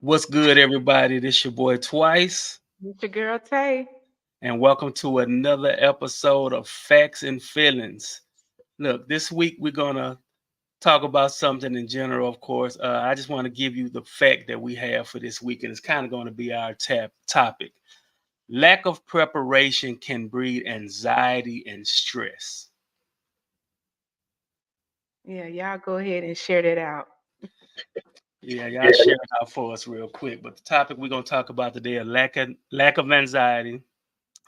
What's good, everybody? This your boy Twice, It's your girl Tay. and welcome to another episode of Facts and Feelings. Look, this week we're gonna talk about something in general, of course. I just want to give you the fact that we have for this week, and it's kind of going to be our topic. Lack of preparation can breed anxiety and stress. Yeah, y'all go ahead and share that out. Yeah, y'all share it out for us real quick. But the topic we're gonna talk about today: a lack of anxiety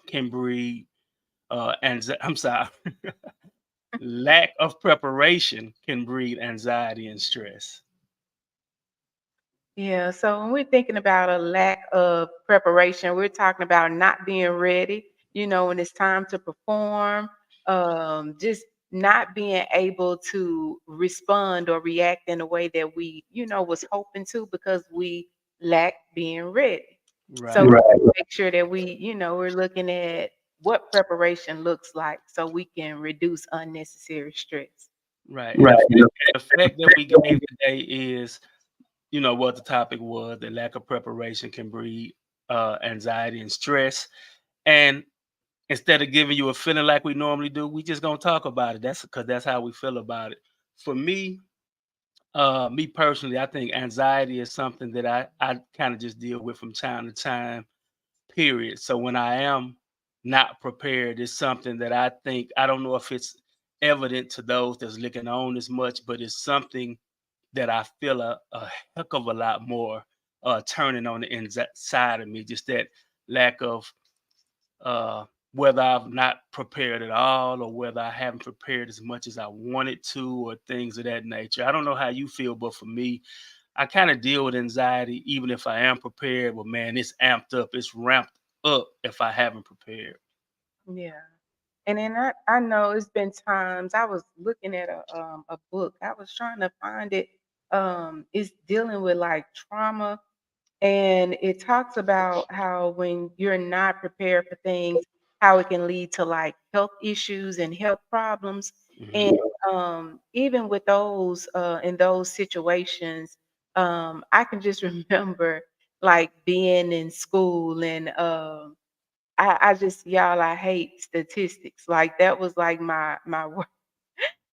can breed I'm sorry. Lack of preparation can breed anxiety and stress. Yeah, so when we're thinking about a lack of preparation, we're talking about not being ready, when it's time to perform, just not being able to respond or react in a way that we, was hoping to because we lack being ready. So Right, we have to make sure that we're looking at what preparation looks like so we can reduce unnecessary stress. right. And the fact that we gave today is, what the topic was, the lack of preparation can breed anxiety and stress. And instead of giving you a feeling like we normally do, we just gonna talk about it. That's because that's how we feel about it. For me personally, I think anxiety is something that I kind of just deal with from time to time, period. So when I am not prepared, it's something that I think I don't know if it's evident to those that's looking on as much, but it's something that I feel a heck of a lot more turning on the inside of me. Just that lack of uh, whether I've not prepared at all or whether I haven't prepared as much as I wanted to or things of that nature. I don't know how you feel, but for me, I kind of deal with anxiety even if I am prepared, but man, it's amped up, it's ramped up if I haven't prepared. Yeah. And then I know it's been times I was looking at a book. I was trying to find it. It's dealing with like trauma, and it talks about how when you're not prepared for things, how it can lead to like health issues and health problems. Hmm. And even with those in those situations, I can just remember like being in school and I just y'all, I hate statistics. Like that was like my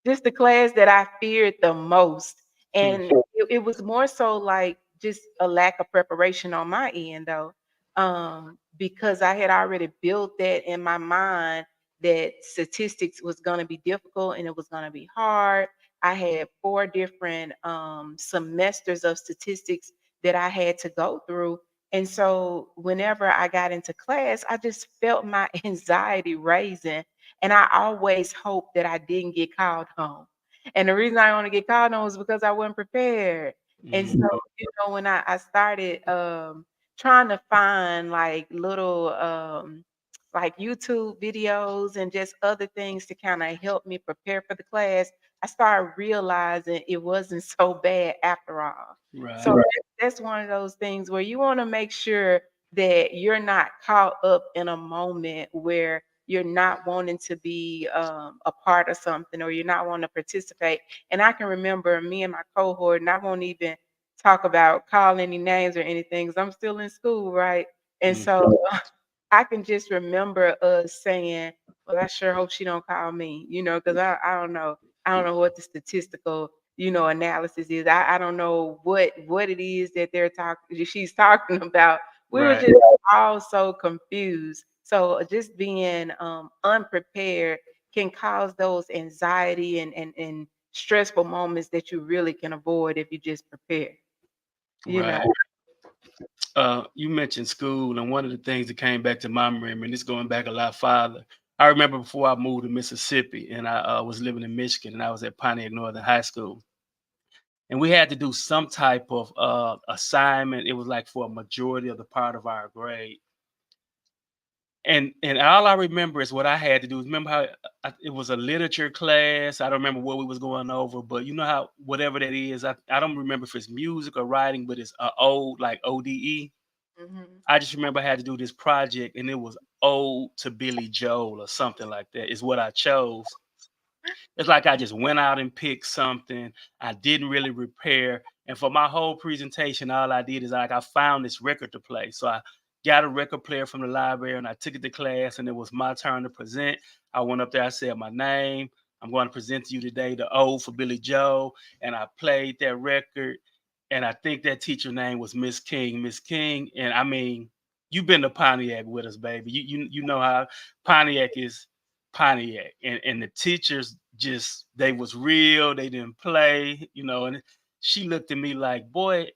just the class that I feared the most. And it was more so like just a lack of preparation on my end though. Because I had already built that in my mind that statistics was gonna be difficult and it was gonna be hard. I had four different semesters of statistics that I had to go through. And so whenever I got into class, I just felt my anxiety raising, and I always hoped that I didn't get called home. And the reason I want to get called home was because I wasn't prepared. And so, Hmm. when I started trying to find like little like YouTube videos and just other things to kind of help me prepare for the class, I started realizing it wasn't so bad after all. So Right. that's one of those things where you want to make sure that you're not caught up in a moment where you're not wanting to be a part of something or you're not wanting to participate. And I can remember me and my cohort, and I won't even talk about call any names or anything because I'm still in school, right? And Mm. so I can just remember us saying, "Well, I sure hope she don't call me," because I don't know. I don't know what the statistical, analysis is. I don't know what it is that she's talking about. We were Right. just all so confused. So just being unprepared can cause those anxiety and stressful moments that you really can avoid if you just prepare. You know. Right. You mentioned school, and one of the things that came back to my memory, and it's going back a lot farther. I remember before I moved to Mississippi, and I was living in Michigan, and I was at Pontiac Northern High School, and we had to do some type of assignment. It was like for a majority of the part of our grade, and all I remember is what I had to do. Remember how it was a literature class. I don't remember what we was going over, but you know how whatever that is, I don't remember if it's music or writing, but it's old like ODE. Mhm. I just remember I had to do this project, and it was "Ode to Billy Joel" or something like that. Is what I chose. It's like I just went out and picked something. I didn't really prepare, And for my whole presentation, all I did is like I found this record to play. So I got a record player from the library and I took it to class and it was my turn to present. I went up there, I said my name. I'm going to present to you today the Ode for Billy Joe. And I played that record. And I think that teacher name was Miss King. Miss King. And I mean, you've been to Pontiac with us, baby. You know how Pontiac is Pontiac. And the teachers just they was real, they didn't play, and she looked at me like, boy,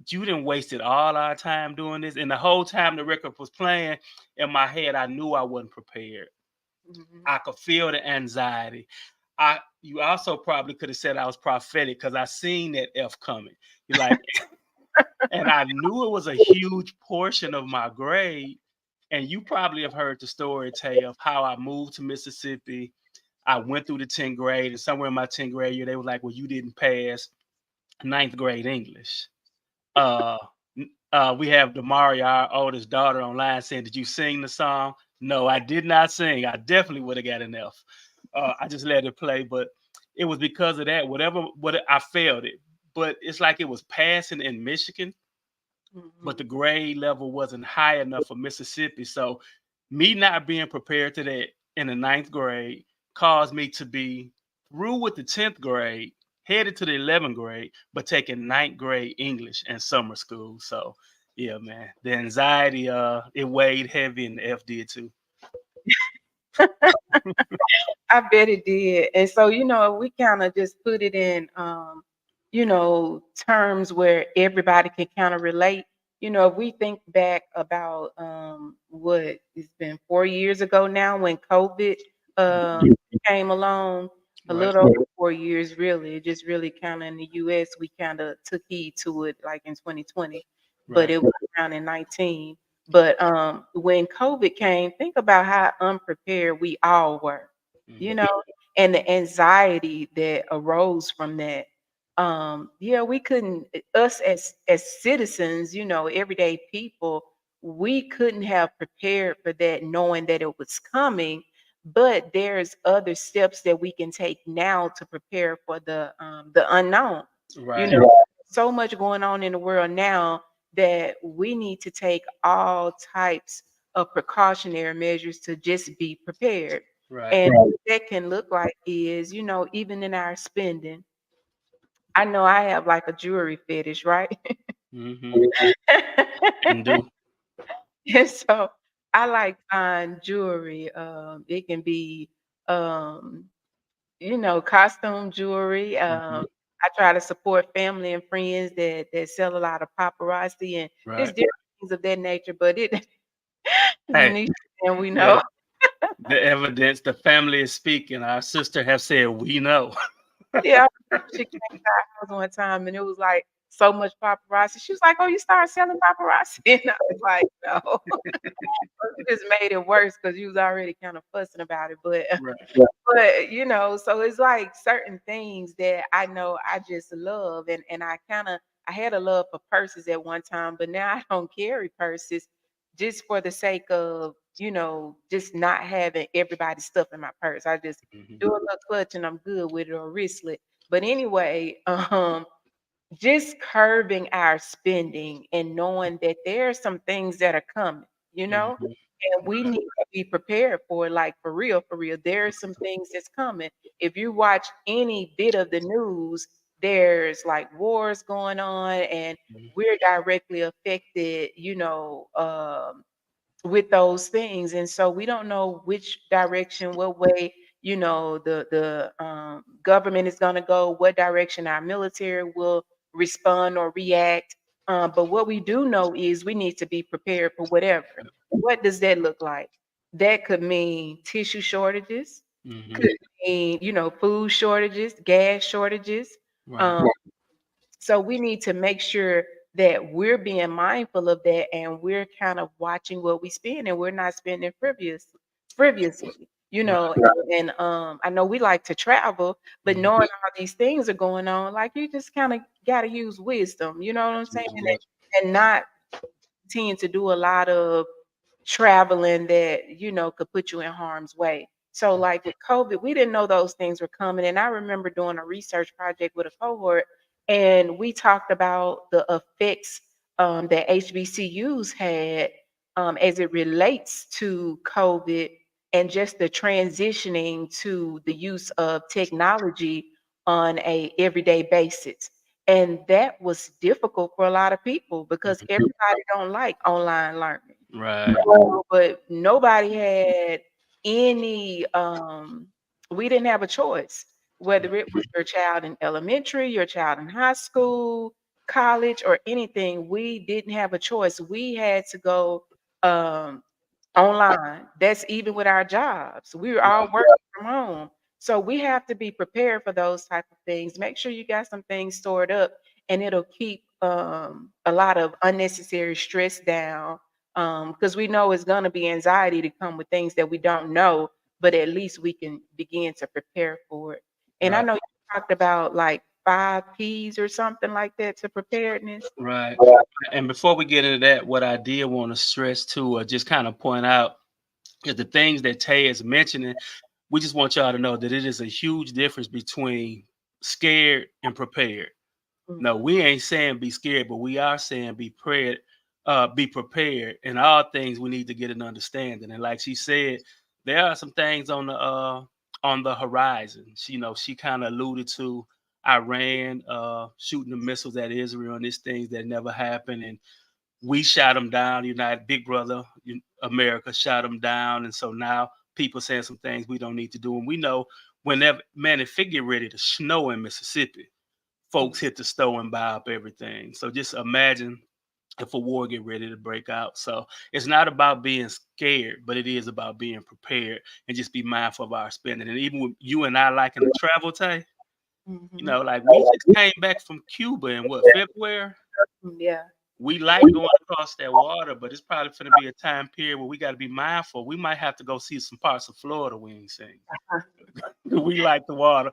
you didn't wasted all our time doing this. And the whole time the record was playing in my head, I knew I wasn't prepared. Mhm. I could feel the anxiety. You also probably could have said I was prophetic because I seen that F coming. You like, and I knew it was a huge portion of my grade. And you probably have heard the story, Tay, of how I moved to Mississippi. I went through the 10th grade, and somewhere in my 10th grade year, they were like, well, you didn't pass ninth grade English. Uh, we have Demaria, our oldest daughter, online saying, did you sing the song? No, I did not sing. I definitely would have got an F. I just let it play, but it was because of that. What I failed it, but it's like it was passing in Michigan, but the Mhm. grade level wasn't high enough for Mississippi. So me not being prepared to that in the ninth grade caused me to be through with the 10th grade, headed to the 11th grade, but taking ninth grade English and summer school. So yeah, man, the anxiety, it weighed heavy and the F did too. I bet it did. And so, we kind of just put it in, terms where everybody can kind of relate. If we think back about what it's been 4 years ago now when COVID um, came along, a Right, little over 4 years, really. It just really kind of in the US, we kind of took heed to it like in 2020, but right. it was around in 19. But when COVID came, think about how unprepared we all were, you Mhm. know, and the anxiety that arose from that. Yeah, we couldn't us as citizens, everyday people, we couldn't have prepared for that knowing that it was coming, but there's other steps that we can take now to prepare for the unknown. You Right, know, so much going on in the world now that we need to take all types of precautionary measures to just be prepared. right. And what that can look like is, even in our spending. I know I have like a jewelry fetish, right? Hmm. And do. And so I like fine jewelry. It can be, um, costume jewelry. Mhm. I try to support family and friends that sell a lot of paparazzi and just Right. different things of that nature. But it, Hey, Nisha, and we yeah, know. the evidence, the family is speaking. Our sister have said, we know. Yeah, I remember she came to our house one time and it was like so much paparazzi. She was like, "Oh, you started selling paparazzi?" And I was like, "No." You just made it worse because you was already kind of fussing about it. But Right. so it's like certain things that I know I just love and I had a love for purses at one time, but now I don't carry purses just for the sake of, just not having everybody's stuff in my purse. I just Mhm. do a little clutch and I'm good with it or wristlet. But anyway, just curbing our spending and knowing that there are some things that are coming, Mhm. and we need to be prepared for it, like for real, for real. There are some things that's coming. If you watch any bit of the news, there's like wars going on, and Mhm. we're directly affected, with those things. And so we don't know which direction, what way, the government is going to go, what direction our military will respond or react. But what we do know is we need to be prepared for whatever. What does that look like? That could mean tissue shortages, Mhm. could mean, food shortages, gas shortages. Right. Um, so we need to make sure that we're being mindful of that and we're kind of watching what we spend and we're not spending frivolously, Right. and I know we like to travel, but Mhm. knowing all these things are going on, like you just kind of got to use wisdom, you know what I'm saying? Mhm. And not continue to do a lot of traveling that, could put you in harm's way. So like with COVID, we didn't know those things were coming. And I remember doing a research project with a cohort And we talked about the effects that HBCUs had as it relates to COVID and just the transitioning to the use of technology on a everyday basis. And that was difficult for a lot of people because Mhm. everybody don't like online learning. Right. But nobody had any we didn't have a choice, whether it was your child in elementary, your child in high school, college, or anything, we didn't have a choice. We had to go um online. That's even with our jobs. We were all working from home. So we have to be prepared for those type of things. Make sure you got some things stored up and it'll keep a lot of unnecessary stress down. Because we know it's gonna be anxiety to come with things that we don't know, but at least we can begin to prepare for it. And I Right. know you talked about like 5 P's or something like that to preparedness. Right. And before we get into that, what I did want to stress too, or just kind of point out, is the things that Tay is mentioning. We just want y'all to know that it is a huge difference between scared and prepared. No, Mhm. we ain't saying be scared, but we are saying be prepared. In all things, we need to get an understanding. And like she said, there are some things on the horizon. She kind of alluded to Iran shooting the missiles at Israel, and these things that never happened. And we shot them down. United Big Brother, America shot them down, and so now people saying some things we don't need to do. And we know whenever, man, if it get ready to snow in Mississippi, folks Mhm. hit the store and buy up everything. So just imagine if a war get ready to break out. So it's not about being scared, but it is about being prepared and just be mindful of our spending. And even with you and I liking to travel, Tay, Mhm. like we just came back from Cuba in what, February? Yeah. We like going across that water, but it's probably going to be a time period where we got to be mindful. We might have to go see some parts of Florida we ain't seen. We like the water.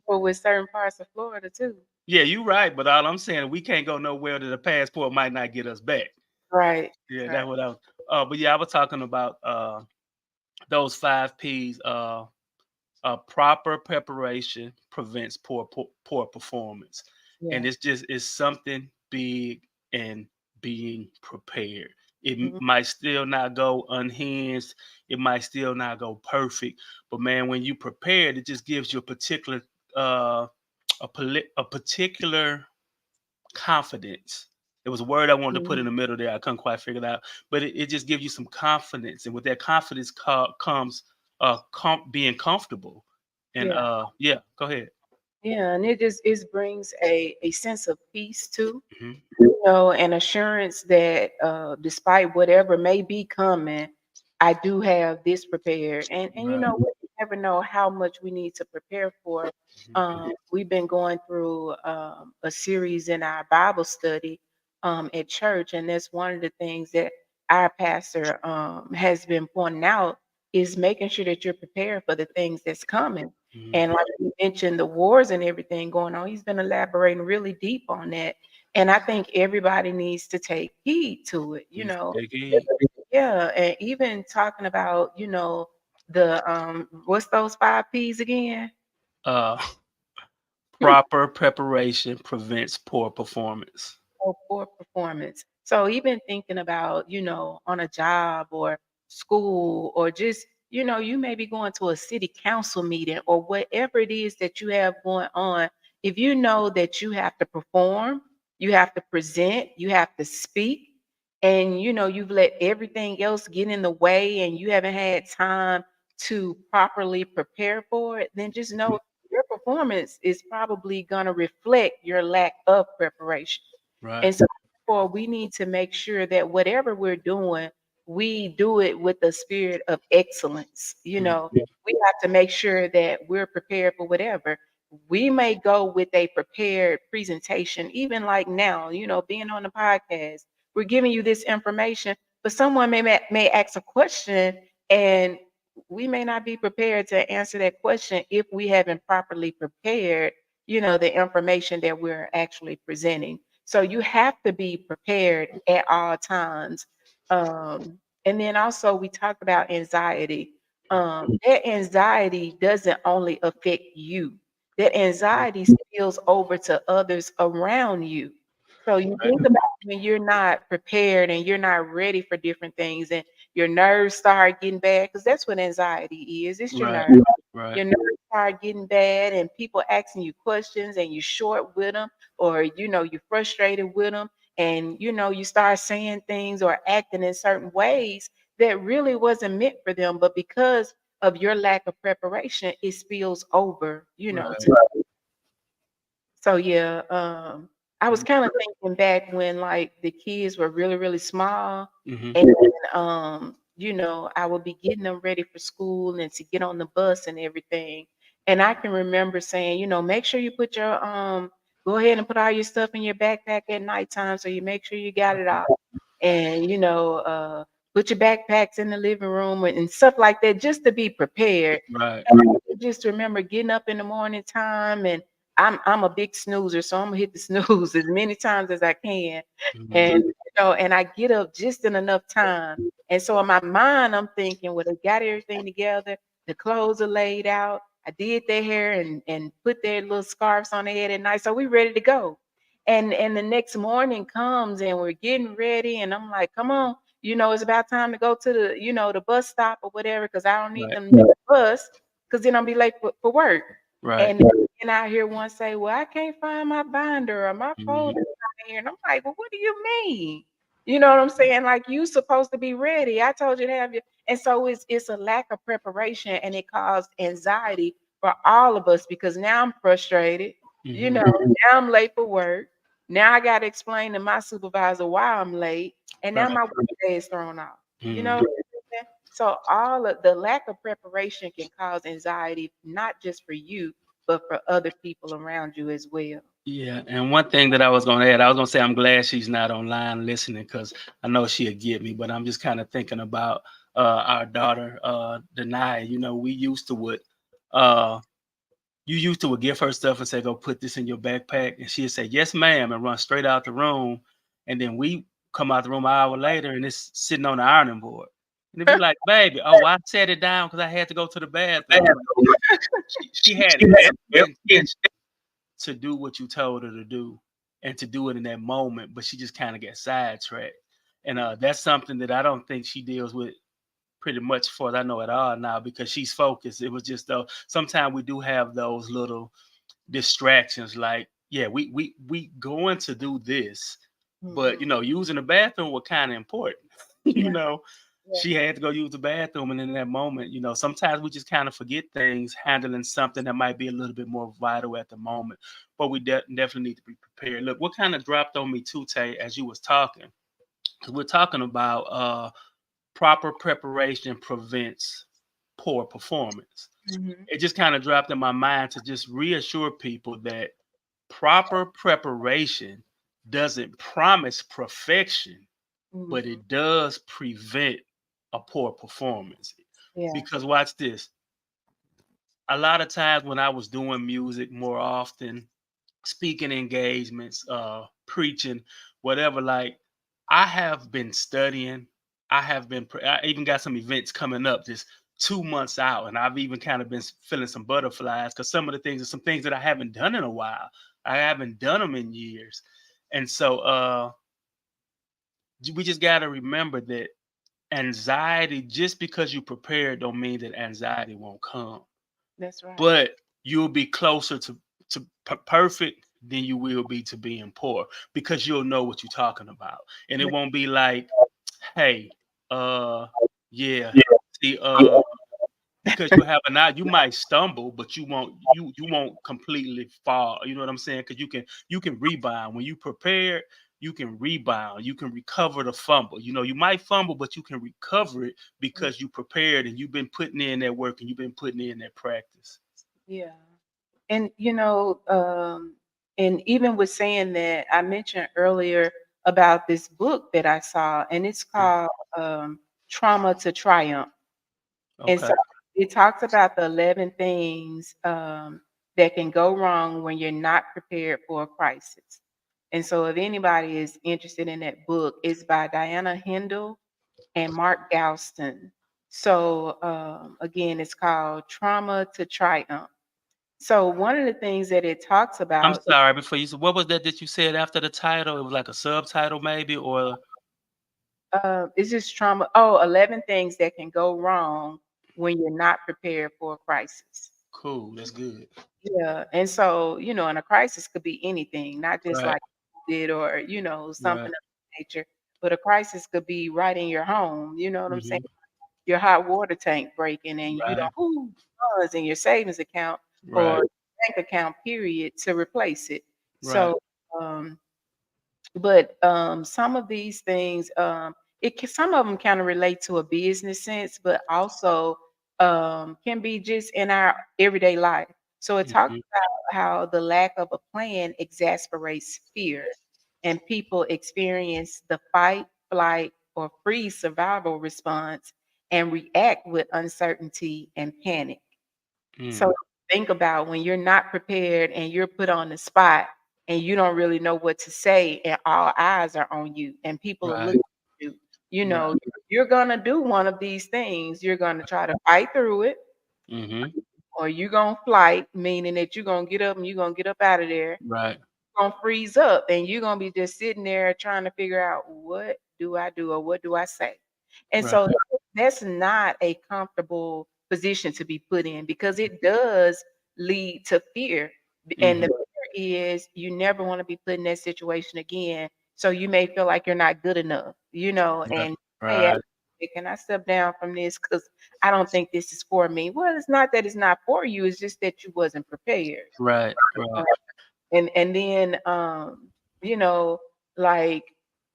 But with certain parts of Florida too. Yeah, you're right. But all I'm saying, we can't go nowhere that a passport might not get us back. Right, Yeah, right. that's what I was. But yeah, I was talking about those 5 P's. Proper preparation prevents poor performance, and Yeah. it's something big and being prepared. Mhm. Might still not go unhinged. It might still not go perfect, but man, when you prepared, it just gives you a particular uh, a particular confidence. It was a word I wanted to put Mhm. in the middle there. I couldn't quite figure it out, but it just gives you some confidence, and with that confidence comes being comfortable. And Yeah. yeah, go ahead. Yeah, and it brings a sense of peace too, Mhm. an assurance that despite whatever may be coming, I do have this prepared. And Right. we never know how much we need to prepare for. Mhm. We've been going through a series in our Bible study at church, and that's one of the things that our pastor has been pointing out is making sure that you're prepared for the things that's coming. Mhm. And like you mentioned, the wars and everything going on, he's been elaborating really deep on that. And I think everybody needs to take heed to it, Needs to take heed. Yeah, and even talking about, the what's those 5 P's again? Uh, proper preparation prevents poor performance. Oh, poor performance. So even thinking about, on a job or school or just, you may be going to a city council meeting or whatever it is that you have going on. If you know that you have to perform, you have to present, you have to speak, and you've let everything else get in the way and you haven't had time to properly prepare for it, then just know your performance is probably going to reflect your lack of preparation. Right. And so therefore, we need to make sure that whatever we're doing, we do it with a spirit of excellence. Mhm. We have to make sure that we're prepared for whatever. We may go with a prepared presentation, even like now, being on the podcast, we're giving you this information, but someone may ask a question and we may not be prepared to answer that question if we haven't properly prepared, the information that we're actually presenting. So you have to be prepared at all times. And then also we talked about anxiety. That anxiety doesn't only affect you. that anxiety spills over to others around you. So you Right. think about when you're not prepared and you're not ready for different things and your nerves start getting bad, because that's what anxiety is. It's your Right. nerves. Right. Your nerves start getting bad and people asking you questions and you short with them, or you're frustrated with them, and you start saying things or acting in certain ways that really wasn't meant for them, but because of your lack of preparation, it spills over, Right. so yeah, I was Mhm. kind of thinking back when like the kids were really, really small, Mhm. and I would be getting them ready for school and to get on the bus and everything. And I can remember saying, make sure you put your go ahead and put all your stuff in your backpack at nighttime so you make sure you got it all. And put your backpacks in the living room and stuff like that just to be prepared. Right. And I can just remember getting up in the morning time, and I'm a big snoozer, so I'm gonna hit the snooze as many times as I can. Mhm. And I get up just in enough time. And so in my mind, I'm thinking, well, they got everything together, the clothes are laid out. I did their hair and put their little scarves on their head at night. So we ready to go. And the next morning comes and we're getting ready, and I'm like, come on, it's about time to go to the bus stop or whatever, because I don't need Right. them to the bus, because then I'll be late for work. Right. And then I hear one say, "Well, I can't find my binder or my Mhm. folder not here." And I'm like, "Well, what do you mean?" You know what I'm saying? Like, you supposed to be ready. I told you to have your. And so it's a lack of preparation, and it caused anxiety for all of us, because now I'm frustrated. Mhm. Now I'm late for work. Now I got to explain to my supervisor why I'm late, and now Right. my work day is thrown off. You know Mhm. what I'm saying? So all of the lack of preparation can cause anxiety, not just for you, but for other people around you as well. Yeah, and one thing that I was gonna add, I was gonna say I'm glad she's not online listening because I know she'll get me, but I'm just kind of thinking about our daughter, Denai. We used to would uh you used to would give her stuff and say, go put this in your backpack, and she'd say, yes, ma'am, and run straight out the room. And then we come out the room an hour later and it's sitting on the ironing board. And it'd be like, baby, oh, I set it down because I had to go to the bathroom. She had every intention to do what you told her to do and to do it in that moment, but she just kind of got sidetracked. And that's something that I don't think she deals with pretty much, for as I know, at all now, because she's focused. It was just though sometimes we do have those little distractions, like, yeah, we going to do this, but Mhm. using the bathroom was kind of important. you Yeah, know yeah, she had to go use the bathroom, and in that moment, sometimes we just kind of forget things, handling something that might be a little bit more vital at the moment. But we definitely need to be prepared. Look, what kind of dropped on me too, Tay, as you was talking, because we're talking about proper preparation prevents poor performance. mhm, It just kind of dropped in my mind to just reassure people that proper preparation doesn't promise perfection, but mhm. it does prevent a poor performance. Yeah. Because watch this. A lot of times when I was doing music more often, speaking engagements, preaching, whatever, like, I have been studying. I even got some events coming up just 2 months out, and I've even kind of been feeling some butterflies because some of the things are some things that I haven't done in a while. I haven't done them in years. And so we just got to remember that anxiety, just because you prepare, don't mean that anxiety won't come, That's right. but you'll be closer to perfect than you will be to being poor, because you'll know what you're talking about, and it Yeah. won't be like, hey, uh yeah, see, because you have an eye, you might stumble, but you won't completely fall. You know what I'm saying? Because you can rebound when you prepare. You can rebound. You can recover the fumble. You might fumble, but you can recover it Mm, because you prepared and you've been putting in that work and you've been putting in that practice. yeah. And and even with saying that, I mentioned earlier about this book that I saw, and it's Mm. called Trauma to Triumph. And Okay. so it talks about the 11 things that can go wrong when you're not prepared for a crisis. And so if anybody is interested in that book, it's by Diana Hindle and Mark Galston. So again, it's called Trauma to Triumph. So one of the things that it talks I'm about, sorry, before you said, what was that you said after the title? It was like a subtitle maybe, or is just trauma. Oh, 11 things that can go wrong when you're not prepared for a crisis. cool, that's good. Yeah, and so, and a crisis could be anything, not just Right, like did or, something right. of that nature, but a crisis could be right in your home, you know what I'm saying? Mhm. Your hot water tank breaking and you Right, don't have funds in your savings account or right, bank account period to replace it. right. So, um but, some of these things, some of them kinda relate to a business sense, but also, can be just in our everyday life. So it talks Mhm. about how the lack of a plan exasperates fear, and people experience the fight, flight, or freeze survival response and react with uncertainty and panic. So Mm. think about when you're not prepared and you're put on the spot and you don't really know what to say and all eyes are on you and people are Right, looking at you, right. you're gonna do one of these things. You're gonna try to fight through it Mhm. or you're gonna flight, meaning that you're gonna get up and you're gonna get up out of there, Right, gonna freeze up and you're gonna be just sitting there trying to figure out what do I do or what do I say? And right. so that's not a comfortable position to be put in because it does lead to fear. And the Mhm. fear is you never want to be put in that situation again. So you may feel like you're not good enough, Right, and hey, right, can I step down from this? Because I don't think this is for me. Well, it's not that it's not for you, it's just that you wasn't prepared. right, right. And then, you know, like,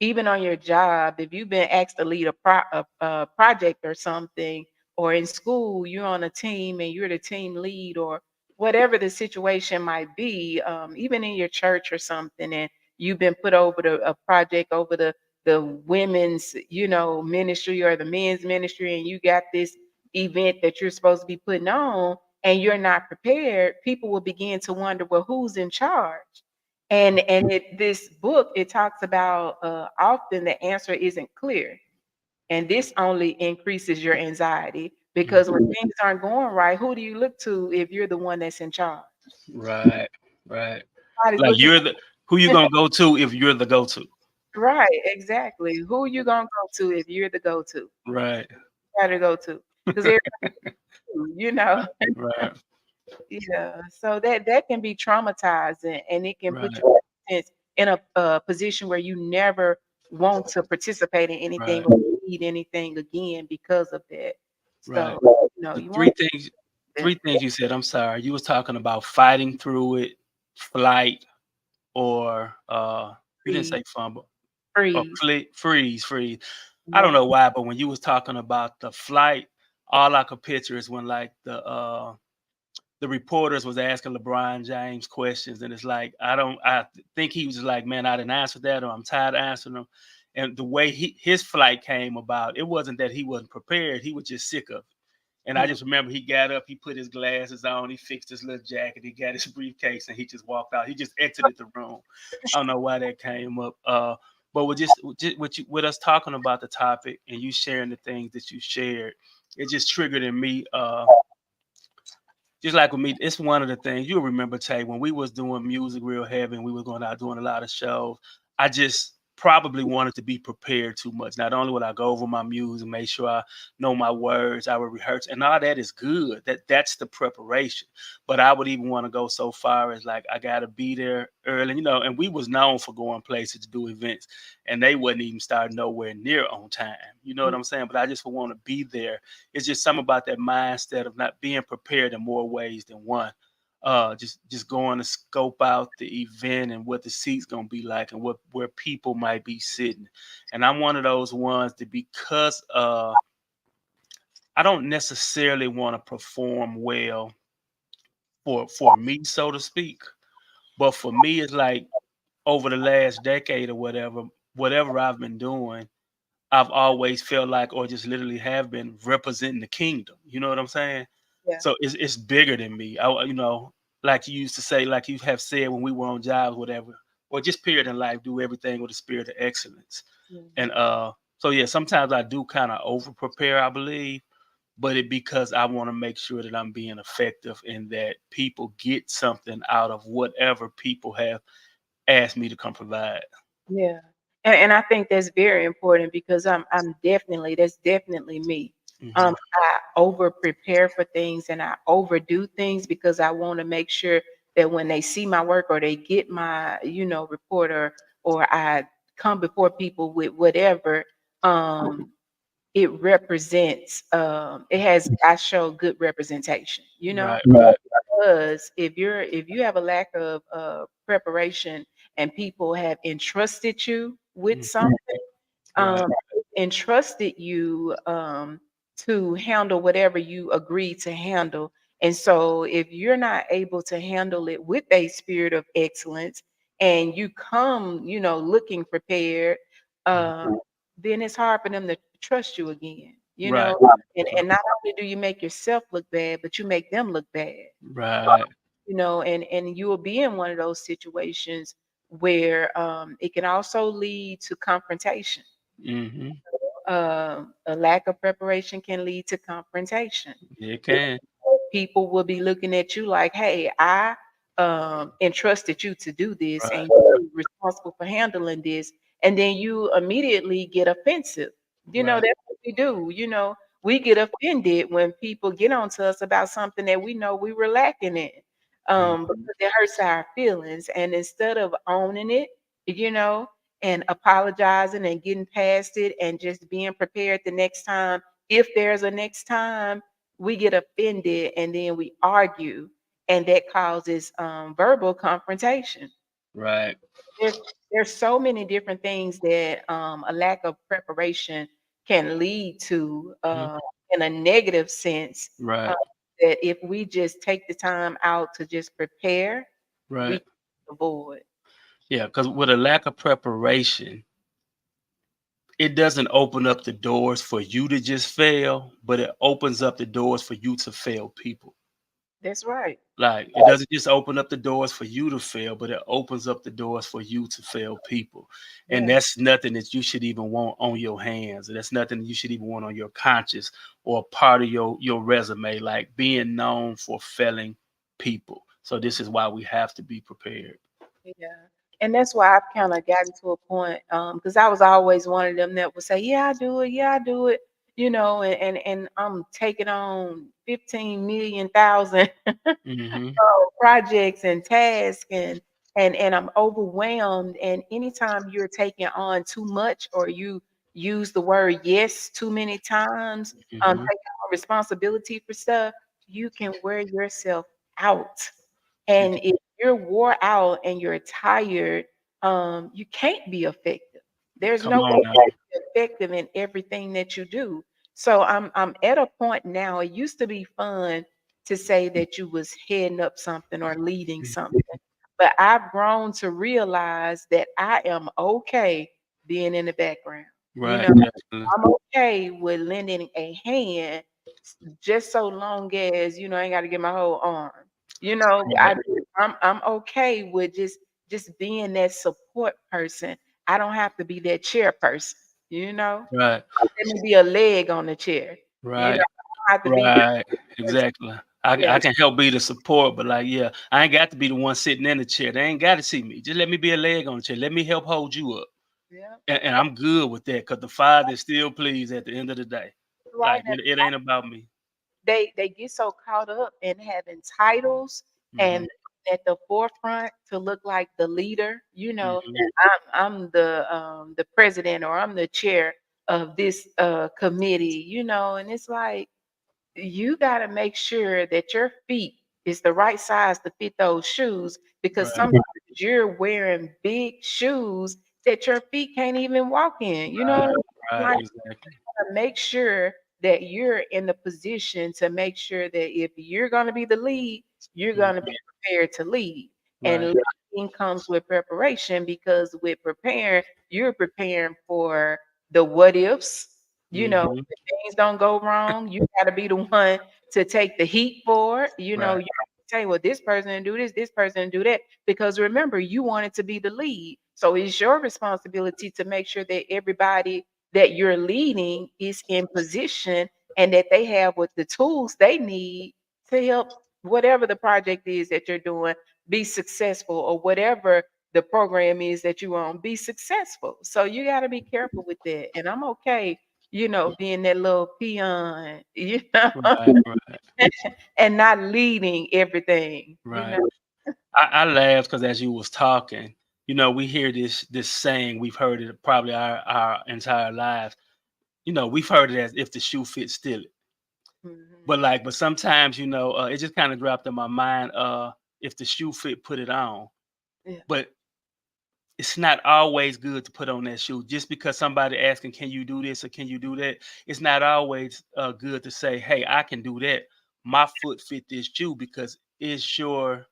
even on your job, if you've been asked to lead a project or something, or in school, you're on a team and you're the team lead or whatever the situation might be, even in your church or something, and you've been put over a project over the women's, ministry or the men's ministry, and you got this event that you're supposed to be putting on, and you're not prepared, people will begin to wonder, well, who's in charge? And this book, it talks about often the answer isn't clear. And this only increases your anxiety because Mhm. when things aren't going right, who do you look to if you're the one that's in charge? Right, right. Nobody's Like looking who you gonna go to if you're the go-to. right, exactly. Who you gonna go to if you're the go-to? Right, Gotta go to. Because everybody, right, Yeah, so that can be traumatizing, and it can put right, you in a position where you never want to participate in anything right, or lead anything again because of that. right. So, The you want three things to 3 things you said, I'm sorry. You was talking about fighting through it, flight, or, you didn't freeze, say fumble. Or freeze. freeze. I don't Yeah, know why, but when you was talking about the flight, all I could picture is when, like, the reporters was asking LeBron James questions, and it's like, I think he was just like, "Man, I didn't answer that," or, "I'm tired of answering them." And the way his flight came about, it wasn't that he wasn't prepared, he was just sick of it. And I mm, just remember he got up, he put his glasses on, he fixed his little jacket, he got his briefcase, and he just walked out. He just exited the room. I don't know why that came up. But with us talking about the topic and you sharing the things that you shared, it just triggered in me. Just like with me, it's one of the things you'll remember, Tay, when we was doing music real heavy and we was going out doing a lot of shows. I just probably wanted to be prepared too much. Not only would I go over my music, make sure I know my words, I would rehearse, and all that is good. That's the preparation. But I would even want to go so far as like I gotta be there early, and we was known for going places to do events, and they wouldn't even start nowhere near on time. You know what mm, I'm saying? But I just would want to be there. It's just something about that mindset of not being prepared in more ways than one. Just going to scope out the event and what the seats gonna be like and where people might be sitting. And I'm one of those ones that because I don't necessarily want to perform well for me, so to speak. But for me, it's like over the last decade or whatever I've been doing, I've always felt like, or just literally have been representing the kingdom. You know what I'm saying? yeah, So it's bigger than me. Like you used to say, like you have said when we were on jobs, whatever, or just period in life, do everything with a spirit of excellence. And mhm, so yeah, sometimes I do kind of over prepare, I believe. but it because I want to make sure that I'm being effective and that people get something out of whatever people have asked me to come provide. Yeah. And I think that's very important because I'm definitely that's definitely me. Hmm. I over prepare for things and I overdo things because I want to make sure that when they see my work or they get my, report or I come before people with whatever, um, it represents it has I show good representation, Right, right. because if you have a lack of preparation and people have entrusted you with Mhm. something, Right, entrusted you to handle whatever you agreed to handle. And so if you're not able to handle it with a spirit of excellence and you come, looking prepared, mhm, uh, then it's hard for them to trust you again, right, and not only do you make yourself look bad, but you make them look bad, right. and you will be in one of those situations where it can also lead to confrontation. Hmm. A lack of preparation can lead to confrontation. It can. People will be looking at you like, "Hey, I entrusted you to do this, Right, and you're responsible for handling this," and then you immediately get offensive. right. That's what we do. We get offended when people get onto us about something that we know we were lacking in, Mhm. because it hurts our feelings. And instead of owning it, you know, and apologizing and getting past it and just being prepared the next time, if there's a next time, we get offended and then we argue, and that causes verbal confrontation. Right. There's there's so many different things that a lack of preparation can lead to, Mhm. in a negative sense. Uh, Right. that if we just take the time out to just prepare, we Right. can avoid. Yeah, because with a lack of preparation, it doesn't open up the doors for you to just fail, but it opens up the doors for you to fail people. That's right. Like, it doesn't just open up the doors for you to fail, but it opens up the doors for you to fail people. And Yeah. that's nothing that you should even want on your hands. That's nothing you should even want on your conscience or part of your resume, like being known for failing people. So this is why we have to be prepared. Yeah. And that's why I've kind of gotten to a point, because I was always one of them that would say, "Yeah, I do it. Yeah, I do it." And I'm taking on 15 million thousand Hmm. projects and tasks, and I'm overwhelmed. And anytime you're taking on too much or you use the word yes too many times, Hmm. taking on responsibility for stuff, you can wear yourself out. And if you're wore out and you're tired, you can't be effective. There's Come no on way now. you're effective in everything that you do. So I'm at a point now. It used to be fun to say that you was heading up something or leading something, but I've grown to realize that I am okay being in the background. You Right. know, Definitely. I'm okay with lending a hand just so long as, I ain't gotta get my whole arm. You know, Right. I I'm okay with just being that support person. I don't have to be that chairperson, you know? Right. Let me be a leg on the chair. I Right. don't have to be the Right. person. Exactly. Yeah. I can help be the support, but like, yeah, I ain't got to be the one sitting in the chair. They ain't got to see me. Just let me be a leg on the chair. Let me help hold you up. Yeah. And I'm good with that because the Father is still pleased at the end of the day. Right Like, now. it ain't about me. They get so caught up in having titles Hmm. and at the forefront to look like the leader. Hmm. I'm the president or I'm the chair of this committee, and it's like you got to make sure that your feet is the right size to fit those shoes, because Right. sometimes you're wearing big shoes that your feet can't even walk in, Right. Right. like Exactly. to make sure that you're in the position to make sure that if you're going to be the lead, you're going to be Hmm. prepared to lead. And Right. leading comes with preparation, because with preparing, you're preparing for the what ifs. Hmm. If things don't go wrong, you got to be the one to take the heat for it. Right. You say, well, this person do this person do that. Because remember, you wanted to be the lead. So it's your responsibility to make sure that everybody that you're leading is in position and that they have what the tools they need to help whatever the project is that you're doing be successful, or whatever the program is that you on be successful. So you got to be careful with that. And I'm okay, being that little peon, Right, right, and not leading everything, right. I laughed because as you was talking, we hear this saying. We've heard it probably our entire lives. We've heard it as if the shoe fits, steal it. Mhm. But sometimes, it just kind of dropped in my mind. If the shoe fit, put it on. Yeah. But it's not always good to put on that shoe just because somebody asking, can you do this or can you do that? It's not always good to say, hey, I can do that. My foot fit this shoe because it's your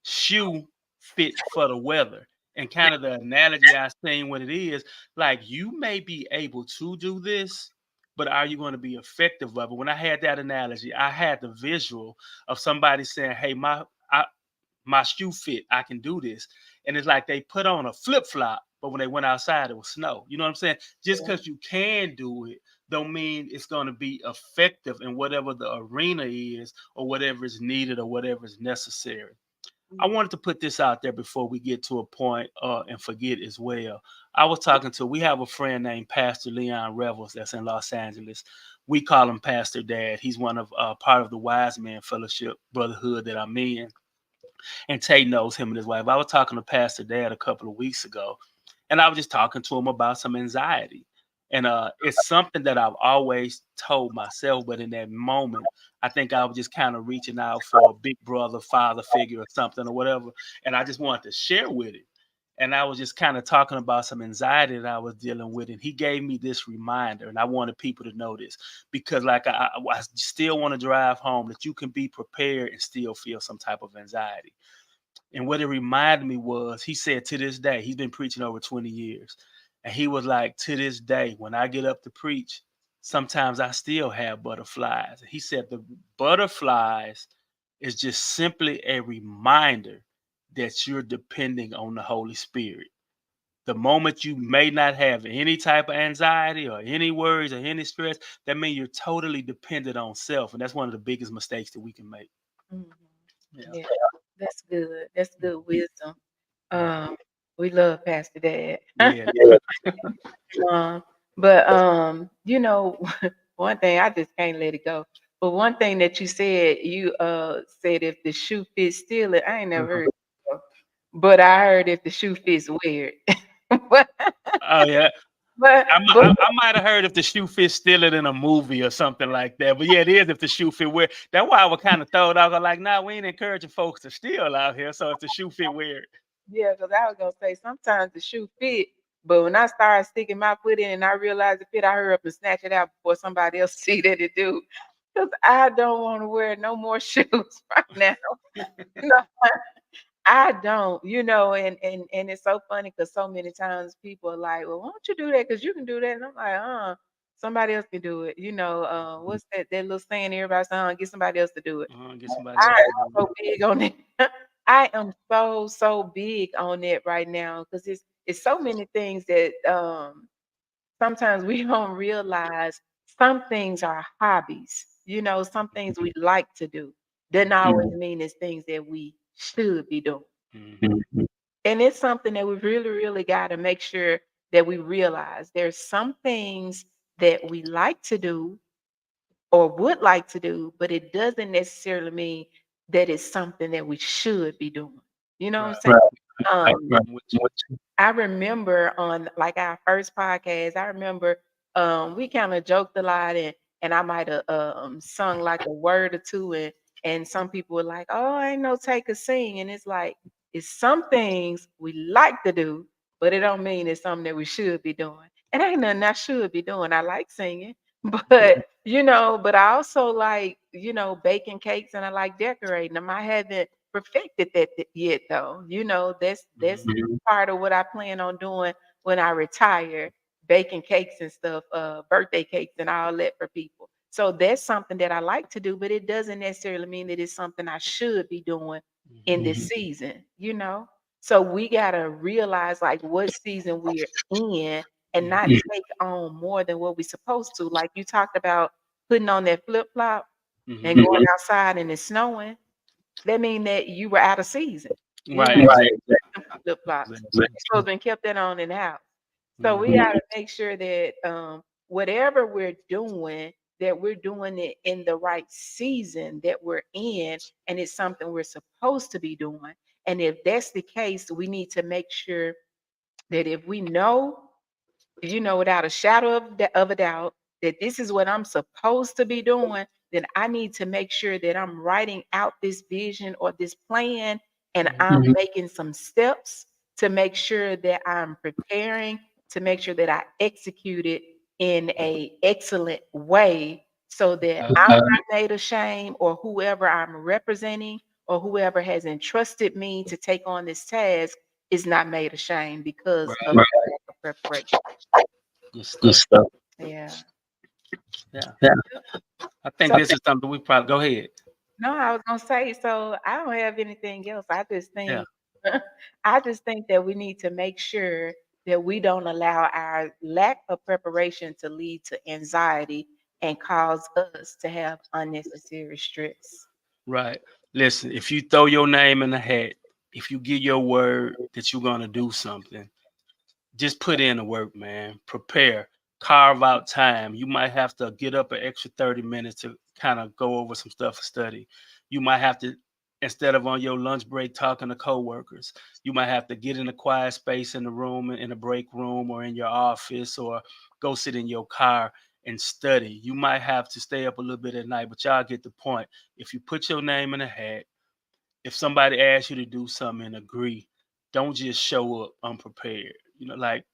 shoe fit for the weather. And kind of the analogy I seen what it is, like you may be able to do this, but are you going to be effective of it? When I had that analogy, I had the visual of somebody saying, hey, my shoe fit, I can do this. And it's like they put on a flip flop, but when they went outside, it was snow. You know what I'm saying? Just Yeah. because you can do it, don't mean it's going to be effective in whatever the arena is or whatever is needed or whatever is necessary. I Mhm. wanted to put this out there before we get to a point and forget as well. We have a friend named Pastor Leon Revels that's in Los Angeles. We call him Pastor Dad. He's one of part of the Wise Men Fellowship Brotherhood that I'm in, and Tay knows him and his wife. I was talking to Pastor Dad a couple of weeks ago, and I was just talking to him about some anxiety. And it's something that I've always told myself, but in that moment, I think I was just kind of reaching out for a big brother, father figure, or something, or whatever. And I just wanted to share with it. And I was just kind of talking about some anxiety that I was dealing with. And he gave me this reminder. And I wanted people to know this because, like, I still want to drive home that you can be prepared and still feel some type of anxiety. And what it reminded me was he said to this day, he's been preaching over 20 years. And he was like, to this day, when I get up to preach, sometimes I still have butterflies. He said the butterflies is just simply a reminder that you're depending on the Holy Spirit. The moment you may not have any type of anxiety or any worries or any stress, that means you're totally dependent on self. And that's one of the biggest mistakes that we can make. Mhm. Yeah. Yeah, that's good. That's good wisdom. Um, we love Pastor Dad. Yeah. Um, but one thing I just can't let it go. But one thing that you said if the shoe fits, steal it. I ain't never Mhm. heard it before. But I heard if the shoe fits, wear it. but Oh yeah. but I, mi- but I, I might have heard if the shoe fit steal it in a movie or something like that. But yeah, it is if the shoe fit wear. That's why I would kind of throw it out. I'm like, nah, we ain't encouraging folks to steal out here. So if the shoe fit wear it. yeah, because I was gonna say sometimes the shoe fit, but when I started sticking my foot in and I realized it fit, I hurry up and snatch it out before somebody else see that it do. Because I don't want to wear no more shoes right now. No, I don't, and it's so funny because so many times people are like, "Well, why don't you do that? Because you can do that." And I'm like, somebody else can do it. What's that little saying everybody saying, get somebody else to do it. Get somebody else I to am do so big on it. I am so big on it right now because it's so many things that sometimes we don't realize some things are hobbies. Some things we like to do. Doesn't it. always mean it's things that we should be doing. Mhm. And it's something that we really, really got to make sure that we realize there's some things that we like to do or would like to do, but it doesn't necessarily mean that it's something that we should be doing. You know what I'm Right. saying? Right. Um, I'm with you. I remember on like our first podcast, I remember we kind of joked a lot and I might have sung like a word or two and some people were like, "Oh, I ain't no take a sing." And it's like it's some things we like to do, but it don't mean it's something that we should be doing. And ain't nothing I should be doing. I like singing, but I also like, baking cakes and I like decorating them. I haven't perfected that yet though. That's Mhm. part of what I plan on doing when I retire, baking cakes and stuff, birthday cakes and all that for people. So that's something that I like to do, but it doesn't necessarily mean that it's something I should be doing in Mhm. this season. So we gotta realize like what season we're in and not Mhm. take on more than what we're supposed to. Like you talked about putting on that flip flop and Mhm. going outside and it's snowing, that mean that you were out of season. You Right, know, exactly, flip flops. exactly. You're supposed to been kept that on in the house. So we Mhm. gotta make sure that whatever we're doing, that we're doing it in the right season that we're in, and it's something we're supposed to be doing. And if that's the case, we need to make sure that if we know, without a shadow of a doubt, that this is what I'm supposed to be doing, then I need to make sure that I'm writing out this vision or this plan and Mhm. I'm making some steps to make sure that I'm preparing, to make sure that I execute it in a excellent way so that I'm not made ashamed, or whoever I'm representing or whoever has entrusted me to take on this task is not made ashamed because of Right. lack of preparation. Good stuff. Yeah. Yeah. Yep. I think So this is something we probably go ahead. no, I was gonna say, so I don't have anything else. I just Yeah. think I just think that we need to make sure that we don't allow our lack of preparation to lead to anxiety and cause us to have unnecessary stress. Right. Listen, if you throw your name in the hat, if you give your word that you're gonna do something, just put in the work, man. Prepare. Carve out time. You might have to get up an extra 30 minutes to kind of go over some stuff for study. You might have to, instead of on your lunch break talking to coworkers, you might have to get in a quiet space in the room, in a break room, or in your office, or go sit in your car and study. You might have to stay up a little bit at night, but y'all get the point. If you put your name in a hat, if somebody asks you to do something and agree, don't just show up unprepared. Like,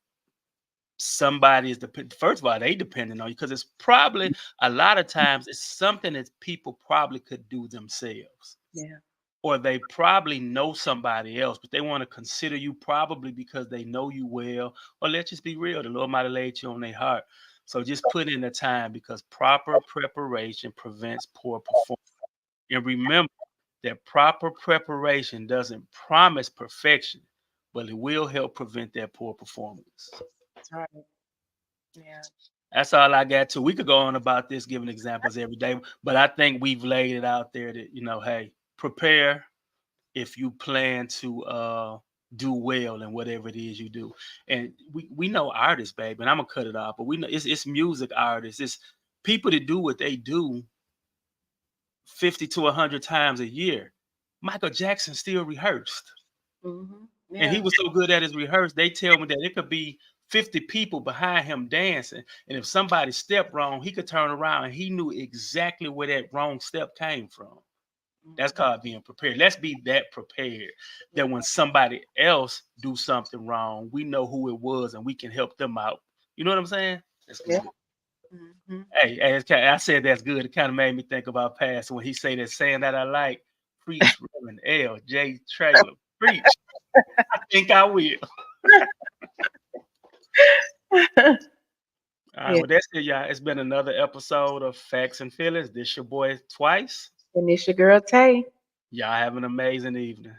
somebody is first of all, they depending on you, because it's probably a lot of times it's something that people probably could do themselves, Yeah. or they probably know somebody else, but they want to consider you probably because they know you well, or let's just be real, the Lord might have laid you on their heart. So just put in the time, because proper preparation prevents poor performance. And remember that proper preparation doesn't promise perfection, but it will help prevent that poor performance. That's right. Yeah. That's all I got to. We could go on about this, giving examples every day, but I think we've laid it out there that, hey, prepare if you plan to do well in whatever it is you do. And we know artists, baby, and I'm gonna cut it off, but we know it's music artists, it's people that do what they do 50 to 100 times a year. Michael Jackson still rehearsed. And he Yeah. was so good at his rehearse, they tell me that it could be 50 people behind him dancing. And if somebody stepped wrong, he could turn around and he knew exactly where that wrong step came from. That's Mhm. called being prepared. Let's be that prepared that when somebody else do something wrong, we know who it was and we can help them out. You know what I'm saying? That's Yeah. good. Mhm. Hey, I said that's good. It kind of made me think about Pastor when he say that saying that I like. Preach, Reverend L.J. Traylor. Preach. I think I will. All right, Yeah. well, that's it, y'all. It's been another episode of Facts and Feelings. This your boy Twice. And it's your girl Tay. Y'all have an amazing evening.